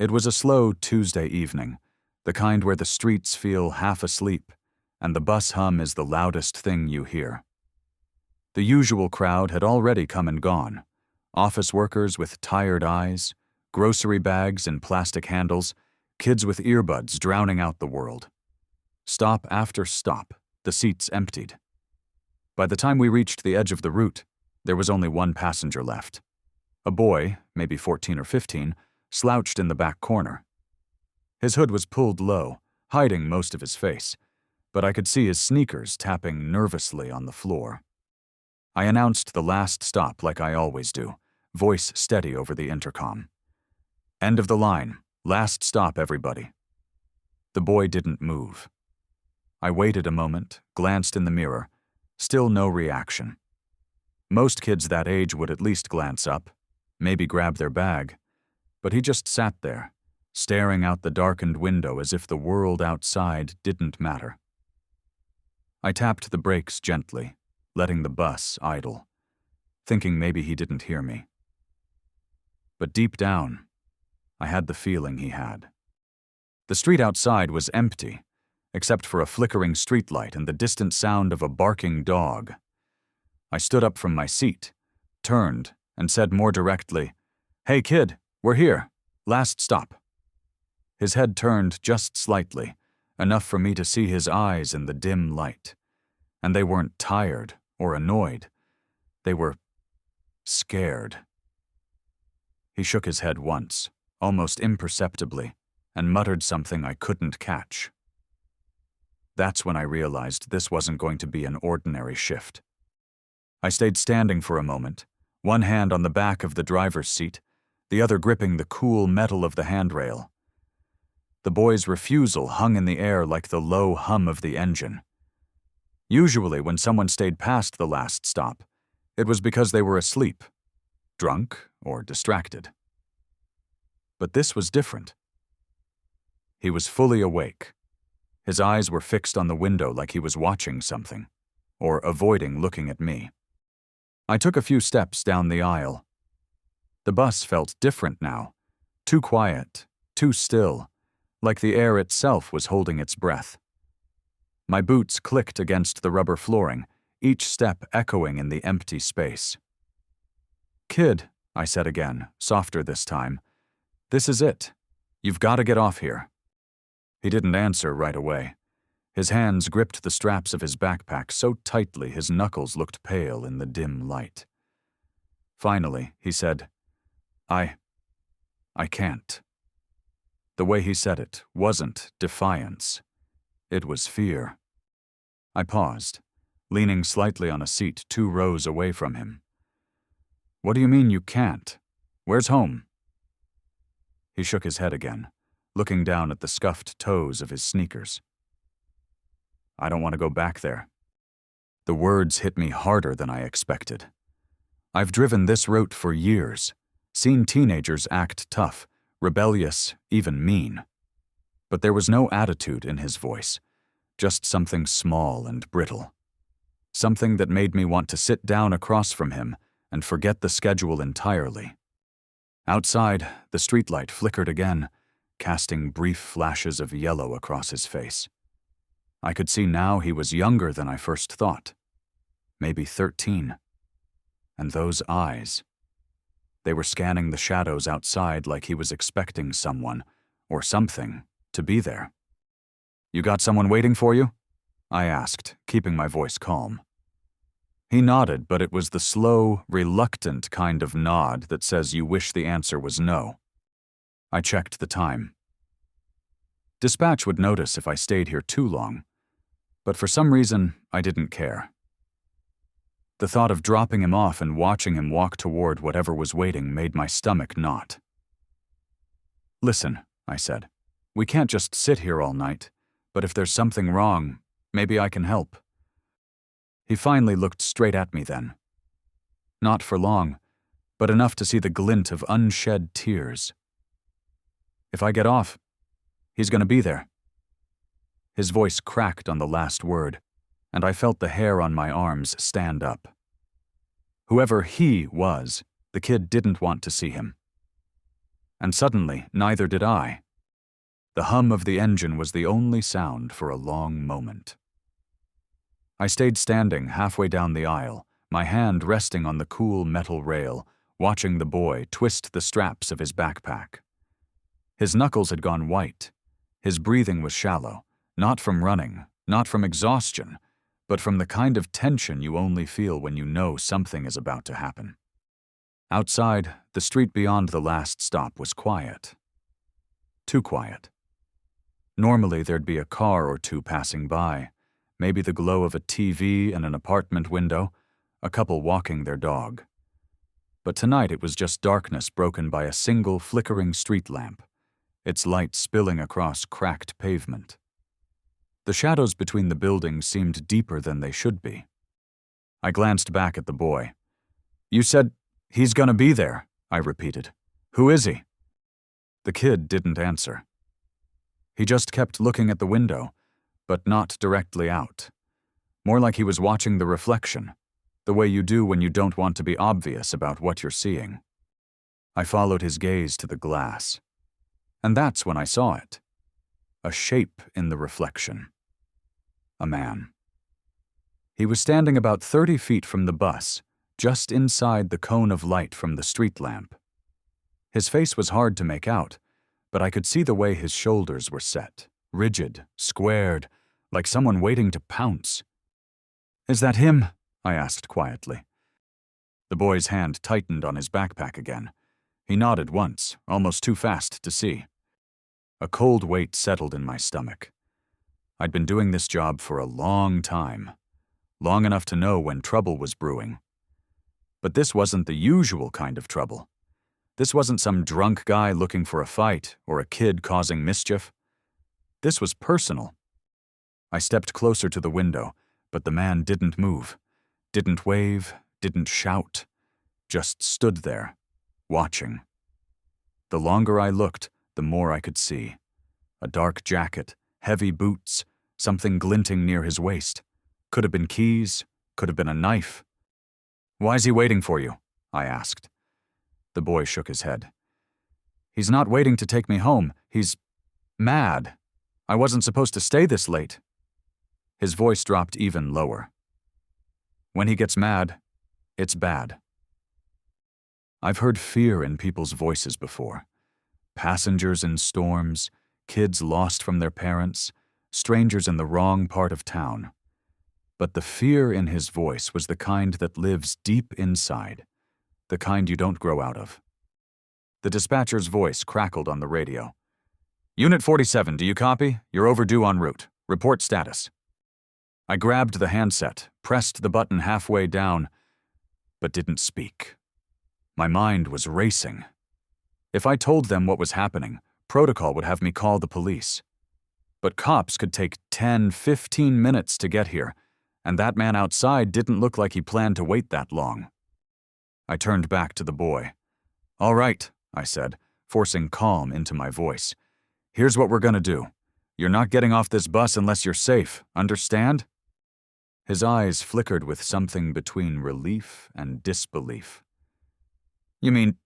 It was a slow Tuesday evening, the kind where the streets feel half asleep, and the bus hum is the loudest thing you hear. The usual crowd had already come and gone. Office workers with tired eyes, grocery bags in plastic handles, kids with earbuds drowning out the world. Stop after stop, the seats emptied. By the time we reached the edge of the route, there was only one passenger left. A boy, maybe 14 or 15, slouched in the back corner. His hood was pulled low, hiding most of his face, but I could see his sneakers tapping nervously on the floor. I announced the last stop like I always do, voice steady over the intercom. End of the line. Last stop, everybody. The boy didn't move. I waited a moment, glanced in the mirror. Still no reaction. Most kids that age would at least glance up, maybe grab their bag, but he just sat there, staring out the darkened window as if the world outside didn't matter. I tapped the brakes gently, letting the bus idle, thinking maybe he didn't hear me. But deep down, I had the feeling he had. The street outside was empty, except for a flickering streetlight and the distant sound of a barking dog. I stood up from my seat, turned, and said more directly, "Hey kid, we're here. Last stop." His head turned just slightly, enough for me to see his eyes in the dim light. And they weren't tired or annoyed. They were scared. He shook his head once, almost imperceptibly, and muttered something I couldn't catch. That's when I realized this wasn't going to be an ordinary shift. I stayed standing for a moment, one hand on the back of the driver's seat, the other gripping the cool metal of the handrail. The boy's refusal hung in the air like the low hum of the engine. Usually, when someone stayed past the last stop, it was because they were asleep, drunk, or distracted. But this was different. He was fully awake. His eyes were fixed on the window like he was watching something, or avoiding looking at me. I took a few steps down the aisle. The bus felt different now, too quiet, too still, like the air itself was holding its breath. My boots clicked against the rubber flooring, each step echoing in the empty space. "Kid," I said again, softer this time, "this is it. You've got to get off here." He didn't answer right away. His hands gripped the straps of his backpack so tightly his knuckles looked pale in the dim light. Finally, he said, I can't." The way he said it wasn't defiance. It was fear. I paused, leaning slightly on a seat 2 rows away from him. "What do you mean you can't? Where's home?" He shook his head again, looking down at the scuffed toes of his sneakers. "I don't want to go back there." The words hit me harder than I expected. I've driven this route for years, seen teenagers act tough, rebellious, even mean. But there was no attitude in his voice, just something small and brittle. Something that made me want to sit down across from him and forget the schedule entirely. Outside, the streetlight flickered again, casting brief flashes of yellow across his face. I could see now he was younger than I first thought. Maybe 13. And those eyes. They were scanning the shadows outside like he was expecting someone, or something, to be there. "You got someone waiting for you?" I asked, keeping my voice calm. He nodded, but it was the slow, reluctant kind of nod that says you wish the answer was no. I checked the time. Dispatch would notice if I stayed here too long, but for some reason, I didn't care. The thought of dropping him off and watching him walk toward whatever was waiting made my stomach knot. "Listen," I said, "we can't just sit here all night, but if there's something wrong, maybe I can help." He finally looked straight at me then. Not for long, but enough to see the glint of unshed tears. "If I get off, he's going to be there." His voice cracked on the last word, and I felt the hair on my arms stand up. Whoever he was, the kid didn't want to see him. And suddenly, neither did I. The hum of the engine was the only sound for a long moment. I stayed standing halfway down the aisle, my hand resting on the cool metal rail, watching the boy twist the straps of his backpack. His knuckles had gone white. His breathing was shallow, not from running, not from exhaustion, but from the kind of tension you only feel when you know something is about to happen. Outside, the street beyond the last stop was quiet. Too quiet. Normally there'd be a car or two passing by, maybe the glow of a TV in an apartment window, a couple walking their dog. But tonight it was just darkness broken by a single flickering street lamp, its light spilling across cracked pavement. The shadows between the buildings seemed deeper than they should be. I glanced back at the boy. "You said he's gonna be there," I repeated. "Who is he?" The kid didn't answer. He just kept looking at the window, but not directly out. More like he was watching the reflection, the way you do when you don't want to be obvious about what you're seeing. I followed his gaze to the glass. And that's when I saw it. A shape in the reflection. A man. He was standing about 30 feet from the bus, just inside the cone of light from the street lamp. His face was hard to make out, but I could see the way his shoulders were set, rigid, squared, like someone waiting to pounce. "Is that him?" I asked quietly. The boy's hand tightened on his backpack again. He nodded once, almost too fast to see. A cold weight settled in my stomach. I'd been doing this job for a long time, long enough to know when trouble was brewing. But this wasn't the usual kind of trouble. This wasn't some drunk guy looking for a fight or a kid causing mischief. This was personal. I stepped closer to the window, but the man didn't move, didn't wave, didn't shout, just stood there, watching. The longer I looked, the more I could see. A dark jacket, heavy boots, something glinting near his waist. Could have been keys, could have been a knife. "Why's he waiting for you?" I asked. The boy shook his head. "He's not waiting to take me home. He's mad. I wasn't supposed to stay this late." His voice dropped even lower. "When he gets mad, it's bad." I've heard fear in people's voices before. Passengers in storms, kids lost from their parents, strangers in the wrong part of town. But the fear in his voice was the kind that lives deep inside, the kind you don't grow out of. The dispatcher's voice crackled on the radio. "Unit 47, do you copy? You're overdue en route. Report status." I grabbed the handset, pressed the button halfway down, but didn't speak. My mind was racing. If I told them what was happening, protocol would have me call the police. But cops could take 10, 15 minutes to get here, and that man outside didn't look like he planned to wait that long. I turned back to the boy. "All right," I said, forcing calm into my voice. "Here's what we're gonna do. You're not getting off this bus unless you're safe, understand?" His eyes flickered with something between relief and disbelief. "You mean,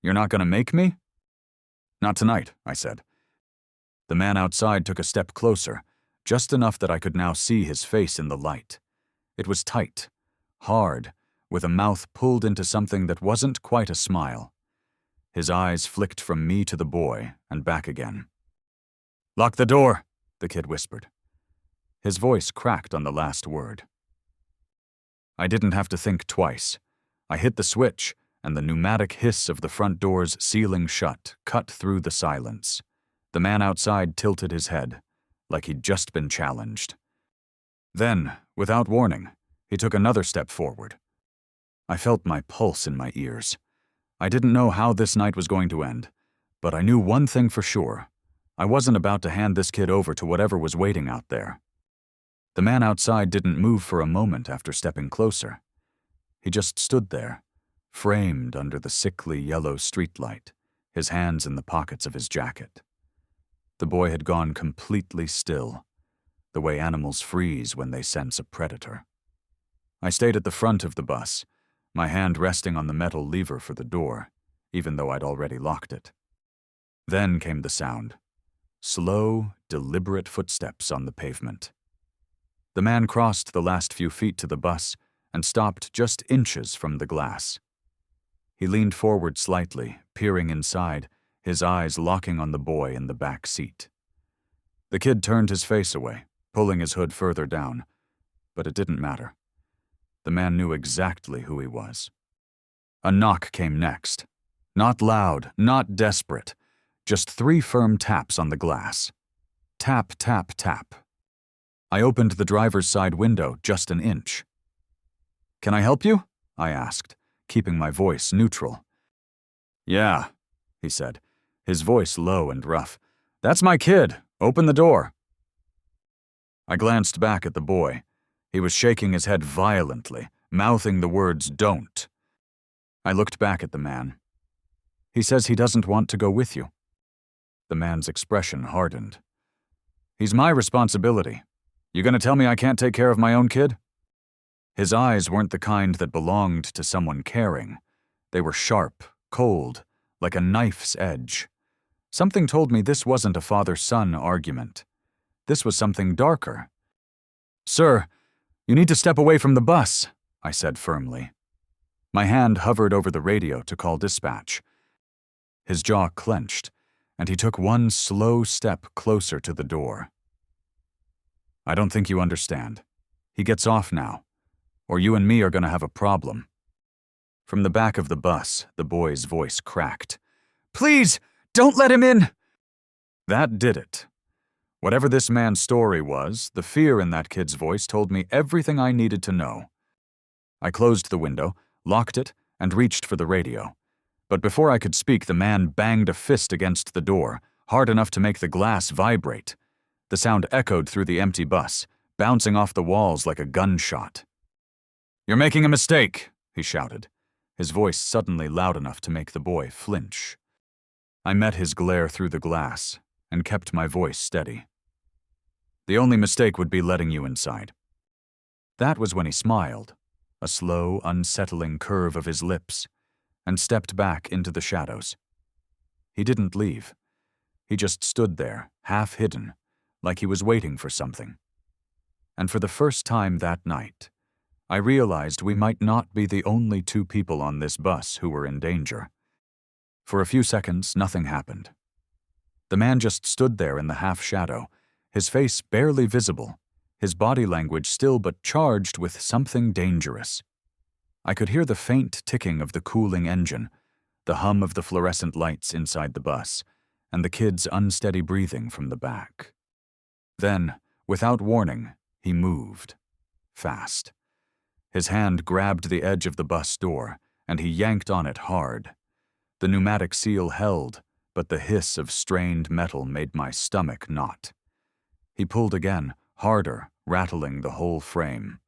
you're not gonna make me?" "Not tonight," I said. The man outside took a step closer, just enough that I could now see his face in the light. It was tight, hard, with a mouth pulled into something that wasn't quite a smile. His eyes flicked from me to the boy and back again. "Lock the door," the kid whispered. His voice cracked on the last word. I didn't have to think twice. I hit the switch, and the pneumatic hiss of the front door's sealing shut cut through the silence. The man outside tilted his head, like he'd just been challenged. Then, without warning, he took another step forward. I felt my pulse in my ears. I didn't know how this night was going to end, but I knew one thing for sure. I wasn't about to hand this kid over to whatever was waiting out there. The man outside didn't move for a moment after stepping closer. He just stood there, framed under the sickly yellow streetlight, his hands in the pockets of his jacket. The boy had gone completely still, the way animals freeze when they sense a predator. I stayed at the front of the bus, my hand resting on the metal lever for the door, even though I'd already locked it. Then came the sound. Slow, deliberate footsteps on the pavement. The man crossed the last few feet to the bus and stopped just inches from the glass. He leaned forward slightly, peering inside, his eyes locking on the boy in the back seat. The kid turned his face away, pulling his hood further down, but it didn't matter. The man knew exactly who he was. A knock came next. Not loud, not desperate, just 3 firm taps on the glass. Tap, tap, tap. I opened the driver's side window just an inch. "Can I help you?" I asked, keeping my voice neutral. "Yeah," he said, his voice low and rough. "That's my kid. Open the door." I glanced back at the boy. He was shaking his head violently, mouthing the words "don't." I looked back at the man. "He says he doesn't want to go with you." The man's expression hardened. "He's my responsibility. You gonna tell me I can't take care of my own kid?" His eyes weren't the kind that belonged to someone caring. They were sharp, cold, like a knife's edge. Something told me this wasn't a father-son argument. This was something darker. "Sir, you need to step away from the bus," I said firmly. My hand hovered over the radio to call dispatch. His jaw clenched, and he took one slow step closer to the door. "I don't think you understand. He gets off now, or you and me are going to have a problem." From the back of the bus, the boy's voice cracked. "Please, don't let him in!" That did it. Whatever this man's story was, the fear in that kid's voice told me everything I needed to know. I closed the window, locked it, and reached for the radio. But before I could speak, the man banged a fist against the door, hard enough to make the glass vibrate. The sound echoed through the empty bus, bouncing off the walls like a gunshot. "You're making a mistake," he shouted, his voice suddenly loud enough to make the boy flinch. I met his glare through the glass and kept my voice steady. "The only mistake would be letting you inside." That was when he smiled, a slow, unsettling curve of his lips, and stepped back into the shadows. He didn't leave. He just stood there, half hidden, like he was waiting for something. And for the first time that night, I realized we might not be the only 2 people on this bus who were in danger. For a few seconds, nothing happened. The man just stood there in the half-shadow, his face barely visible, his body language still but charged with something dangerous. I could hear the faint ticking of the cooling engine, the hum of the fluorescent lights inside the bus, and the kid's unsteady breathing from the back. Then, without warning, he moved. Fast. His hand grabbed the edge of the bus door, and he yanked on it hard. The pneumatic seal held, but the hiss of strained metal made my stomach knot. He pulled again, harder, rattling the whole frame.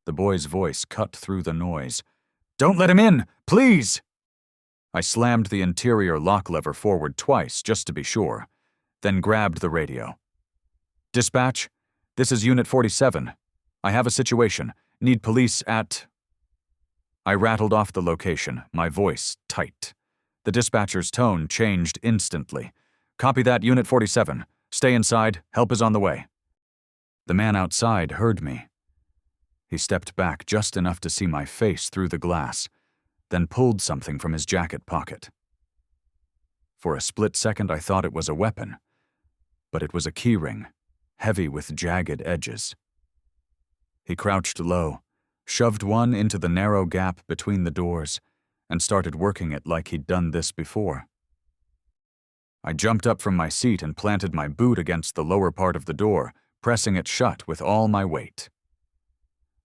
The boy's voice cut through the noise. "Don't let him in, please!" I slammed the interior lock lever forward twice, just to be sure, then grabbed the radio. "Dispatch, this is Unit 47. I have a situation. Need police at..." I rattled off the location, my voice tight. The dispatcher's tone changed instantly. "Copy that, Unit 47. Stay inside. Help is on the way." The man outside heard me. He stepped back just enough to see my face through the glass, then pulled something from his jacket pocket. For a split second, I thought it was a weapon, but it was a keyring, heavy with jagged edges. He crouched low, shoved one into the narrow gap between the doors, and started working it like he'd done this before. I jumped up from my seat and planted my boot against the lower part of the door, pressing it shut with all my weight.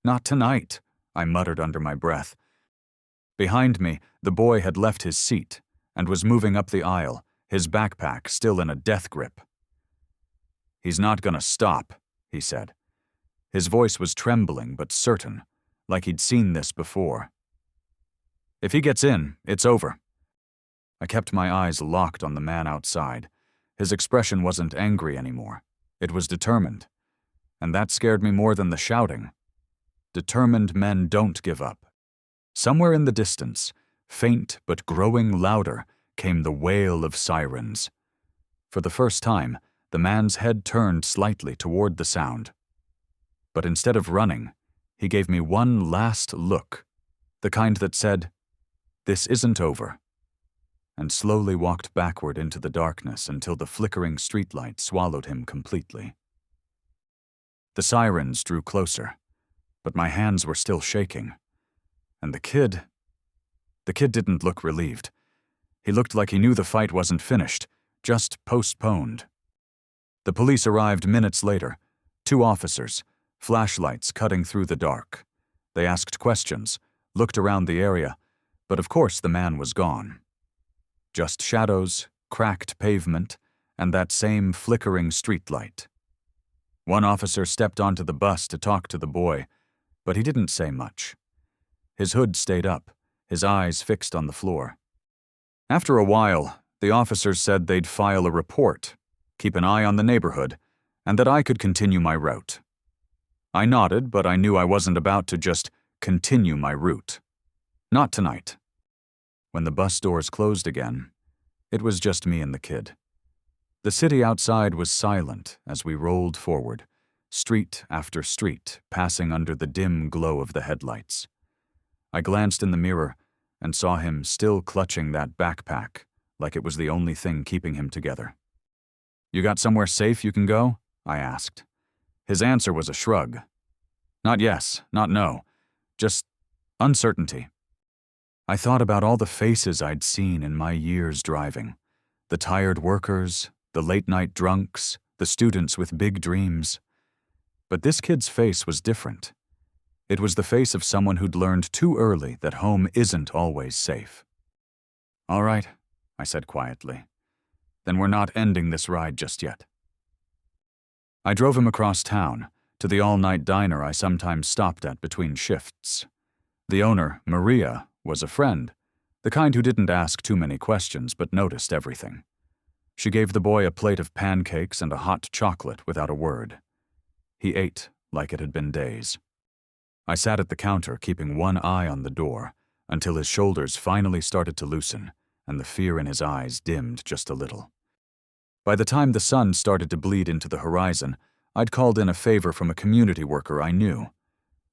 "Not tonight," I muttered under my breath. Behind me, the boy had left his seat and was moving up the aisle, his backpack still in a death grip. "He's not gonna stop," he said. His voice was trembling but certain, like he'd seen this before. "If he gets in, it's over." I kept my eyes locked on the man outside. His expression wasn't angry anymore. It was determined. And that scared me more than the shouting. Determined men don't give up. Somewhere in the distance, faint but growing louder, came the wail of sirens. For the first time, the man's head turned slightly toward the sound. But instead of running, he gave me one last look, the kind that said, "This isn't over," and slowly walked backward into the darkness until the flickering streetlight swallowed him completely. The sirens drew closer, but my hands were still shaking. And the kid didn't look relieved. He looked like he knew the fight wasn't finished, just postponed. The police arrived minutes later, 2 officers, flashlights cutting through the dark. They asked questions, looked around the area, but of course the man was gone. Just shadows, cracked pavement, and that same flickering streetlight. One officer stepped onto the bus to talk to the boy, but he didn't say much. His hood stayed up, his eyes fixed on the floor. After a while, the officers said they'd file a report, keep an eye on the neighborhood, and that I could continue my route. I nodded, but I knew I wasn't about to just continue my route. Not tonight. When the bus doors closed again, it was just me and the kid. The city outside was silent as we rolled forward, street after street, passing under the dim glow of the headlights. I glanced in the mirror and saw him still clutching that backpack like it was the only thing keeping him together. "You got somewhere safe you can go?" I asked. His answer was a shrug. "Not yes, not no. Just uncertainty." I thought about all the faces I'd seen in my years driving. The tired workers, the late-night drunks, the students with big dreams. But this kid's face was different. It was the face of someone who'd learned too early that home isn't always safe. "All right," I said quietly. "Then we're not ending this ride just yet." I drove him across town, to the all-night diner I sometimes stopped at between shifts. The owner, Maria, was a friend, the kind who didn't ask too many questions but noticed everything. She gave the boy a plate of pancakes and a hot chocolate without a word. He ate like it had been days. I sat at the counter, keeping one eye on the door, until his shoulders finally started to loosen and the fear in his eyes dimmed just a little. By the time the sun started to bleed into the horizon, I'd called in a favor from a community worker I knew.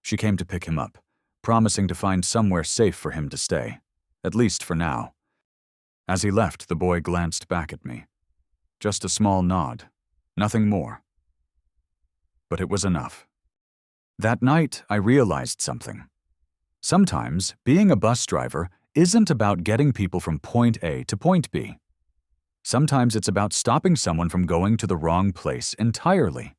She came to pick him up, promising to find somewhere safe for him to stay, at least for now. As he left, the boy glanced back at me. Just a small nod, nothing more. But it was enough. That night, I realized something. Sometimes, being a bus driver isn't about getting people from point A to point B. Sometimes it's about stopping someone from going to the wrong place entirely.